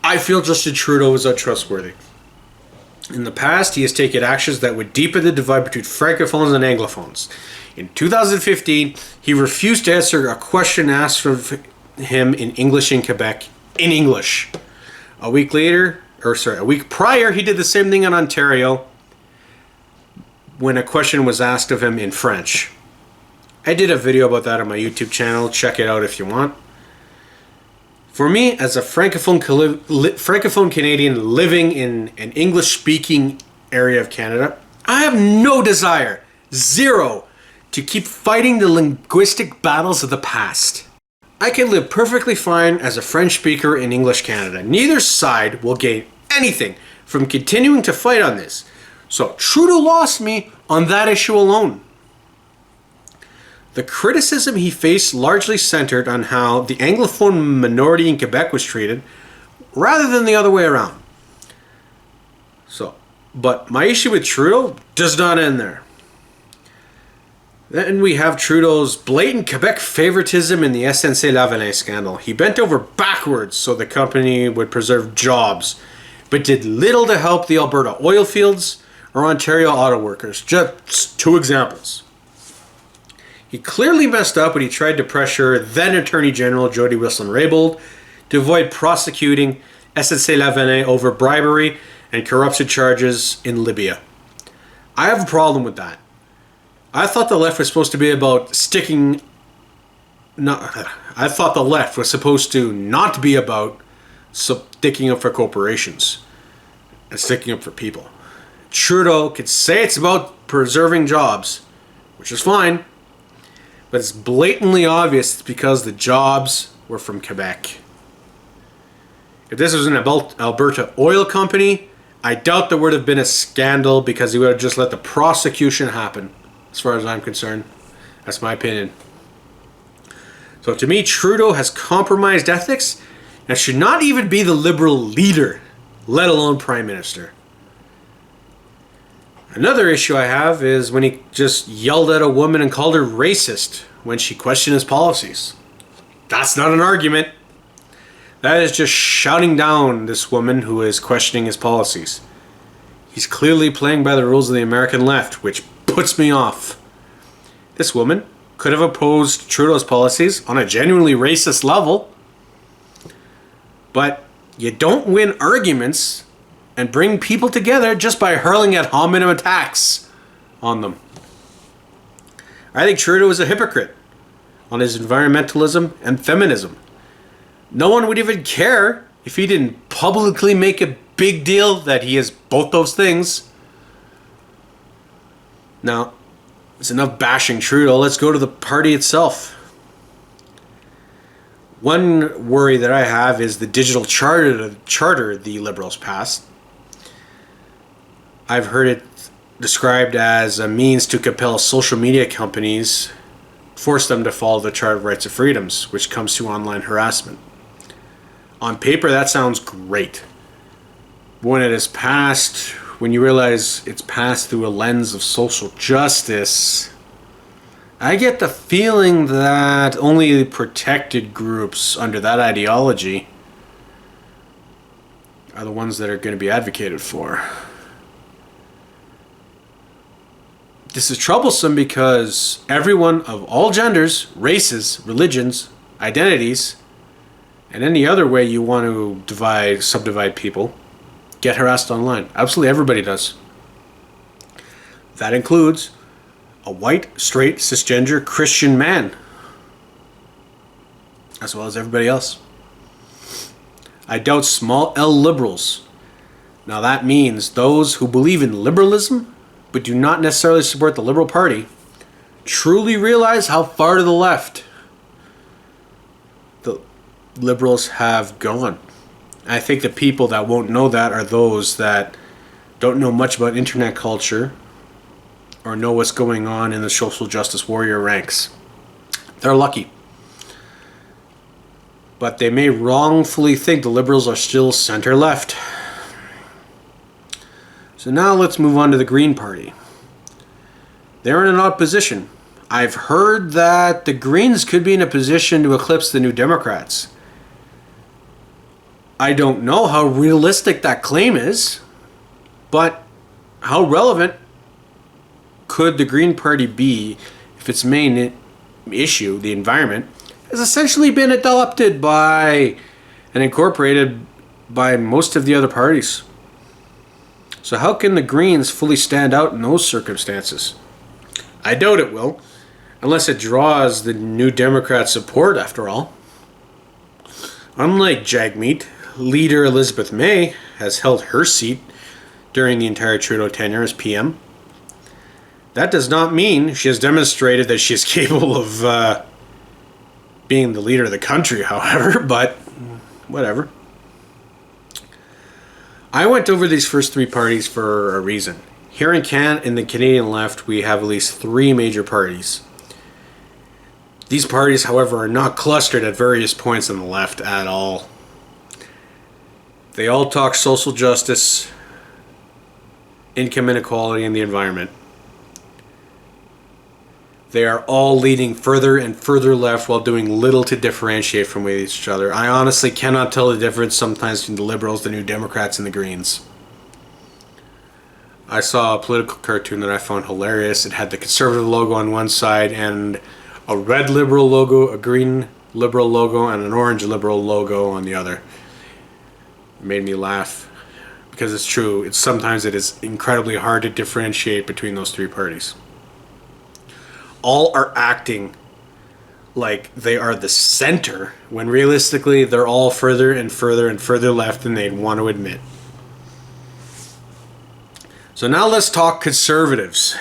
I feel Justin Trudeau is untrustworthy. In the past, he has taken actions that would deepen the divide between francophones and anglophones. In 2015, he refused to answer a question asked of him in English in Quebec, in English. A week prior, he did the same thing in Ontario when a question was asked of him in French. I did a video about that on my YouTube channel. Check it out if you want. For me, as a Francophone Canadian living in an English-speaking area of Canada, I have no desire, zero, to keep fighting the linguistic battles of the past. I can live perfectly fine as a French speaker in English Canada. Neither side will gain anything from continuing to fight on this. So Trudeau lost me on that issue alone. The criticism he faced largely centered on how the Anglophone minority in Quebec was treated, rather than the other way around. But my issue with Trudeau does not end there. Then we have Trudeau's blatant Quebec favoritism in the SNC-Lavalin scandal. He bent over backwards so the company would preserve jobs, but did little to help the Alberta oil fields or Ontario auto workers. Just two examples. He clearly messed up when he tried to pressure then Attorney General Jody Wilson-Raybould to avoid prosecuting SNC-Lavalin over bribery and corruption charges in Libya. I have a problem with that. I thought the left was supposed to be about I thought the left was supposed to not be about sticking up for corporations and sticking up for people. Trudeau could say it's about preserving jobs, which is fine, but it's blatantly obvious it's because the jobs were from Quebec. If this was an Alberta oil company, I doubt there would have been a scandal because he would have just let the prosecution happen, as far as I'm concerned. That's my opinion. So to me, Trudeau has compromised ethics and should not even be the Liberal leader, let alone Prime Minister. Another issue I have is when he just yelled at a woman and called her racist when she questioned his policies. That's not an argument. That is just shouting down this woman who is questioning his policies. He's clearly playing by the rules of the American left, which puts me off. This woman could have opposed Trudeau's policies on a genuinely racist level, but you don't win arguments and bring people together just by hurling ad hominem attacks on them. I think Trudeau is a hypocrite on his environmentalism and feminism. No one would even care if he didn't publicly make a big deal that he is both those things. Now, it's enough bashing Trudeau. Let's go to the party itself. One worry that I have is the digital charter the Liberals passed. I've heard it described as a means to compel social media companies, force them to follow the Charter of Rights and Freedoms, which comes to online harassment. On paper, that sounds great. When it is passed, when you realize it's passed through a lens of social justice, I get the feeling that only protected groups under that ideology are the ones that are going to be advocated for. This is troublesome because everyone of all genders, races, religions, identities, and any other way you want to subdivide people, get harassed online. Absolutely everybody does. That includes a white, straight, cisgender Christian man, as well as everybody else. I doubt small L liberals. Now that means those who believe in liberalism, but do not necessarily support the Liberal Party, truly realize how far to the left the Liberals have gone. I think the people that won't know that are those that don't know much about internet culture or know what's going on in the social justice warrior ranks. They're lucky. But they may wrongfully think the Liberals are still center-left. So now let's move on to the Green Party. They're in an odd position. I've heard that the Greens could be in a position to eclipse the New Democrats. I don't know how realistic that claim is, but how relevant could the Green Party be if its main issue, the environment, has essentially been adopted by and incorporated by most of the other parties. So how can the Greens fully stand out in those circumstances? I doubt it will, unless it draws the New Democrat support after all. Unlike Jagmeet, leader Elizabeth May has held her seat during the entire Trudeau tenure as PM. That does not mean she has demonstrated that she is capable of being the leader of the country, however, but whatever. I went over these first three parties for a reason. Here in the Canadian left, we have at least three major parties. These parties, however, are not clustered at various points on the left at all. They all talk social justice, income inequality, and the environment. They are all leading further and further left while doing little to differentiate from each other. I honestly cannot tell the difference sometimes between the Liberals, the New Democrats, and the Greens. I saw a political cartoon that I found hilarious. It had the Conservative logo on one side and a red Liberal logo, a green Liberal logo, and an orange Liberal logo on the other. It made me laugh because it's true. Sometimes it is incredibly hard to differentiate between those three parties. All are acting like they are the center, when realistically they're all further and further and further left than they'd want to admit. So now let's talk Conservatives.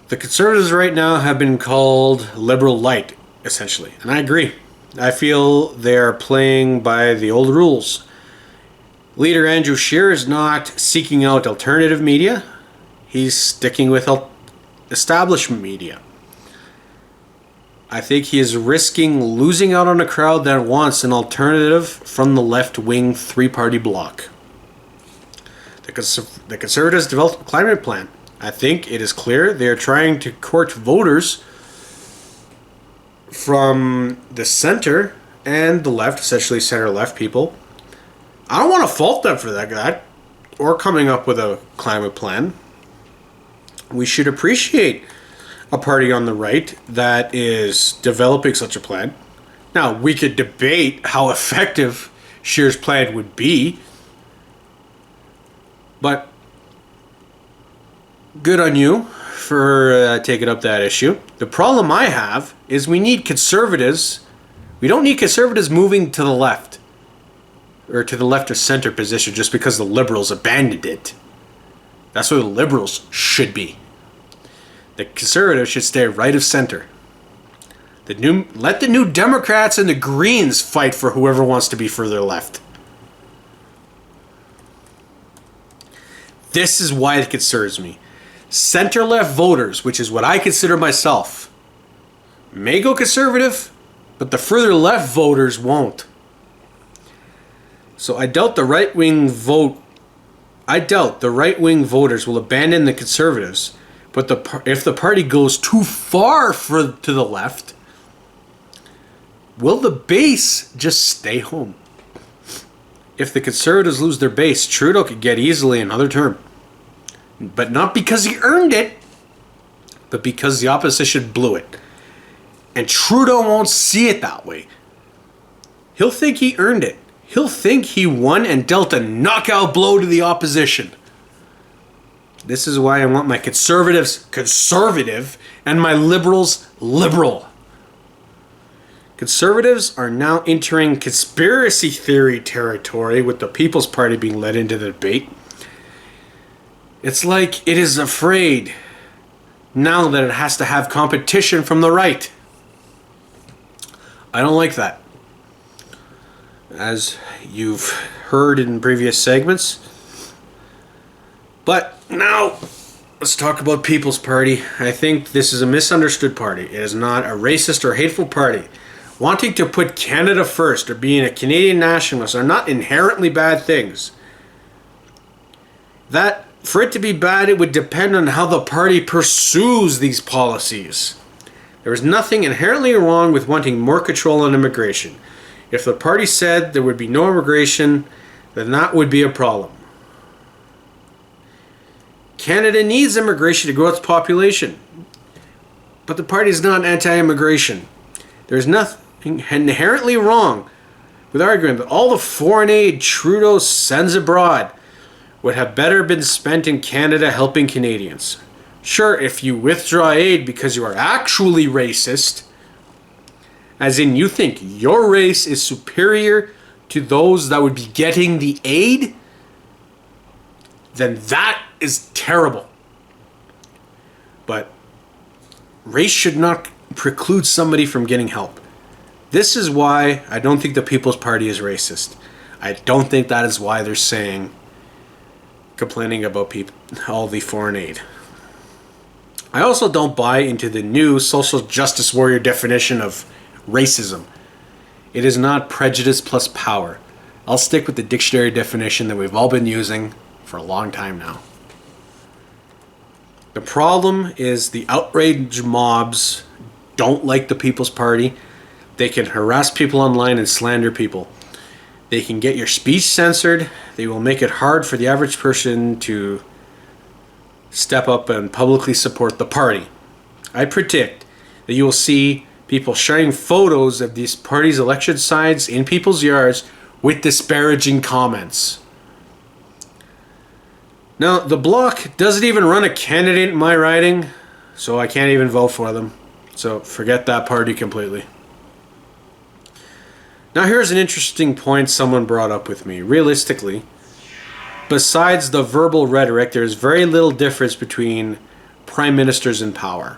The Conservatives right now have been called Liberal Light, essentially, and I agree. I feel they're playing by the old rules. Leader Andrew Scheer is not seeking out alternative media. He's sticking with establishment media. I think he is risking losing out on a crowd that wants an alternative from the left-wing three-party bloc. The Conservatives developed a climate plan. I think it is clear they are trying to court voters from the center and the left, essentially center-left people. I don't want to fault them for that or coming up with a climate plan. We should appreciate a party on the right that is developing such a plan. Now, we could debate how effective Scheer's plan would be, but good on you for taking up that issue. The problem I have is we need conservatives. We don't need conservatives moving to the left or to the left or center position just because the Liberals abandoned it. That's where the Liberals should be. The Conservatives should stay right of center. Let the New Democrats and the Greens fight for whoever wants to be further left. This is why it concerns me. Center-left voters, which is what I consider myself, may go conservative, but the further left voters won't. So I doubt the right-wing voters will abandon the Conservatives. But if the party goes too far to the left, will the base just stay home? If the Conservatives lose their base, Trudeau could get easily another term. But not because he earned it, but because the opposition blew it. And Trudeau won't see it that way. He'll think he earned it. He'll think he won and dealt a knockout blow to the opposition. This is why I want my Conservatives conservative and my Liberals liberal. Conservatives are now entering conspiracy theory territory with the People's Party being led into the debate. It's like it is afraid now that it has to have competition from the right. I don't like that. As you've heard in previous segments. But now, let's talk about People's Party. I think this is a misunderstood party. It is not a racist or hateful party. Wanting to put Canada first or being a Canadian nationalist are not inherently bad things. That, for it to be bad, it would depend on how the party pursues these policies. There is nothing inherently wrong with wanting more control on immigration. If the party said there would be no immigration, then that would be a problem. Canada needs immigration to grow its population. But the party is not anti-immigration. There's nothing inherently wrong with arguing that all the foreign aid Trudeau sends abroad would have better been spent in Canada helping Canadians. Sure, if you withdraw aid because you are actually racist, as in you think your race is superior to those that would be getting the aid, then that is terrible. But race should not preclude somebody from getting help. This is why I don't think the People's Party is racist. I don't think that is why they're complaining about all the foreign aid. I also don't buy into the new social justice warrior definition of racism. It is not prejudice plus power. I'll stick with the dictionary definition that we've all been using for a long time now. The problem is the outrage mobs don't like the People's Party. They can harass people online and slander people. They can get your speech censored. They will make it hard for the average person to step up and publicly support the party. I predict that you will see people sharing photos of these parties' election signs in people's yards with disparaging comments. Now, the Bloc doesn't even run a candidate in my riding, so I can't even vote for them. So forget that party completely. Now here's an interesting point someone brought up with me. Realistically, besides the verbal rhetoric, there's very little difference between prime ministers in power.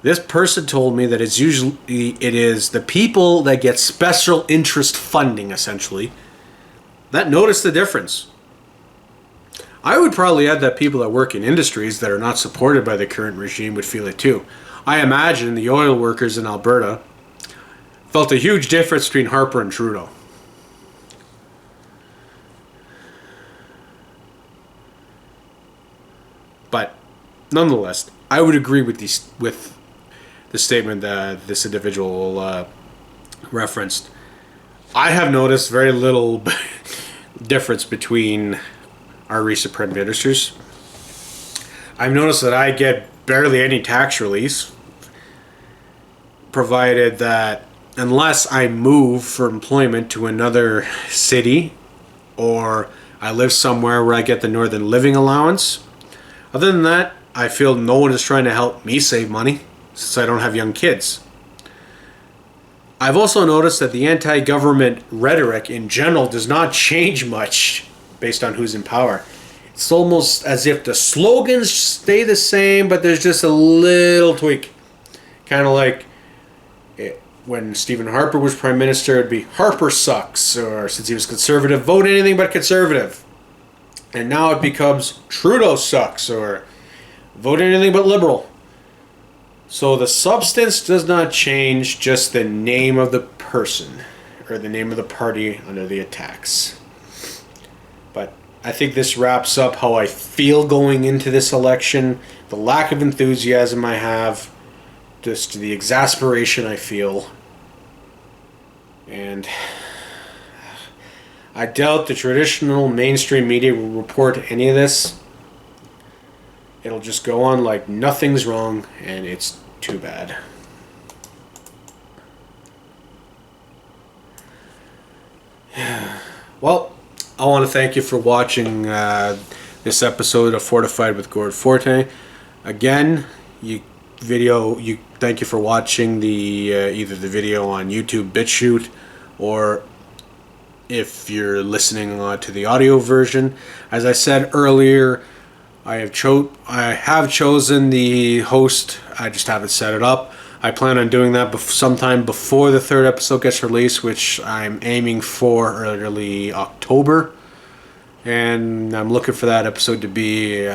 This person told me that it is the people that get special interest funding, essentially, that notice the difference. I would probably add that people that work in industries that are not supported by the current regime would feel it too. I imagine the oil workers in Alberta felt a huge difference between Harper and Trudeau. But nonetheless, I would agree with the statement that this individual referenced. I have noticed very little difference between our recent prime ministers. I've noticed that I get barely any tax release, provided that unless I move for employment to another city or I live somewhere where I get the Northern Living Allowance. Other than that, I feel no one is trying to help me save money since I don't have young kids. I've also noticed that the anti-government rhetoric in general does not change much based on who's in power. It's almost as if the slogans stay the same, but there's just a little tweak. Kind of like when Stephen Harper was Prime Minister, it'd be Harper sucks, or since he was conservative, vote anything but conservative. And now it becomes Trudeau sucks, or vote anything but liberal. So the substance does not change, just the name of the person, or the name of the party under the attacks. But I think this wraps up how I feel going into this election, the lack of enthusiasm I have, just the exasperation I feel. And I doubt the traditional mainstream media will report any of this. It'll just go on like nothing's wrong, and it's too bad. Well, I want to thank you for watching this episode of Fortified with Gord Fortin. Again, thank you for watching either the video on YouTube BitChute, or if you're listening to the audio version. As I said earlier, I have chosen the host. I just haven't set it up. I plan on doing that sometime before the third episode gets released, which I'm aiming for early October. And I'm looking for that episode to be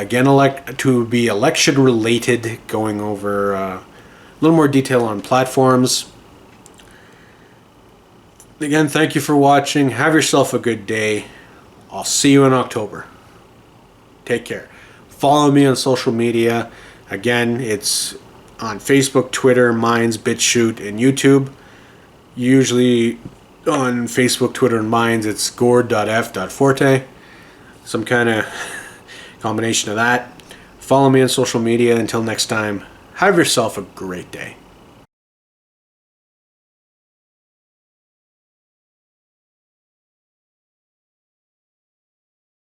election related, going over a little more detail on platforms. Again, thank you for watching. Have yourself a good day. I'll see you in October. Take care. Follow me on social media. Again, it's on Facebook, Twitter, Minds, BitChute, and YouTube. Usually on Facebook, Twitter, and Minds, it's gord.f.forte. Some kind of combination of that. Follow me on social media. Until next time, have yourself a great day.